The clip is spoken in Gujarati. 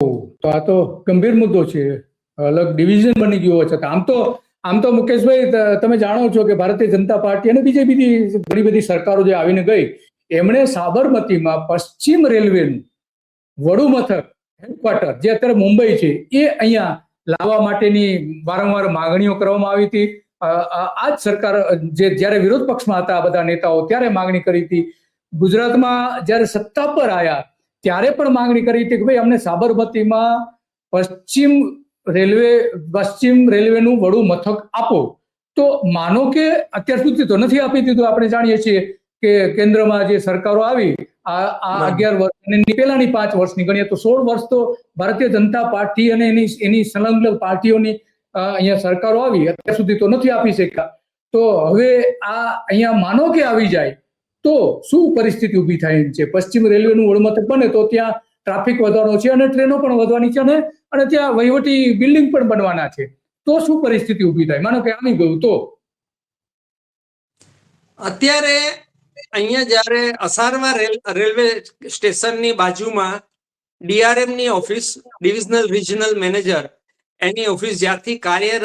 તો આ તો ગંભીર મુદ્દો છે. અલગ ડિવિઝન બની ગયો છે. આમ તો મુકેશભાઈ, તમે જાણો છો કે ભારતીય જનતા પાર્ટી અને બીજેપી ઘણી બધી સરકારો જે આવીને ગઈ, એમણે સાબરમતીમાં પશ્ચિમ રેલવેનું વડુ મથક હેડક્વાર્ટર જે અત્યારે મુંબઈ છે એ અહીંયા લાવવા માટેની વારંવાર માંગણીઓ કરવામાં આવી હતી. આ જ સરકાર જ્યારે વિરોધ પક્ષમાં હતા બધા નેતાઓ, ત્યારે માંગણી કરી હતી. ગુજરાતમાં જ્યારે સત્તા પર આવ્યા ત્યારે પણ માંગણી કરી હતી કે ભાઈ અમને સાબરમતીમાં પશ્ચિમ રેલવેનું વડુ મથક આપો. તો માનો કે અત્યાર સુધી તો નથી આપી દીધું. આપણે જાણીએ છીએ કે કેન્દ્રમાં જે સરકારો આવી, આ 11 વર્ષ પહેલાની 5 વર્ષની ગણીએ તો 16 વર્ષ તો ભારતીય જનતા પાર્ટી અને એની સંલગ્ન પાર્ટીઓની અહીંયા સરકારો આવી, અત્યાર સુધી તો નથી આપી શક્યા. તો હવે આ અહીંયા માનો કે આવી જાય તો શું પરિસ્થિતિ ઊભી થાય છે? પશ્ચિમ રેલવેનું વડુ મથક બને તો ત્યાં ટ્રાફિક વધવાનો છે અને ટ્રેનો પણ વધવાની છે અને ત્યાં વહીવટી બિલ્ડિંગ પણ બનવાના છે. તો શું પરિસ્થિતિ ઊભી થાય માનો કે આવી ગયું તો? અત્યારે અહીંયા જ્યારે અસારવા રેલવે સ્ટેશનની બાજુમાં ડીઆરએમ ની ઓફિસ, ડિવિઝનલ રિજનલ મેનેજર, એની ઓફિસ જ્યાંથી કાર્યરત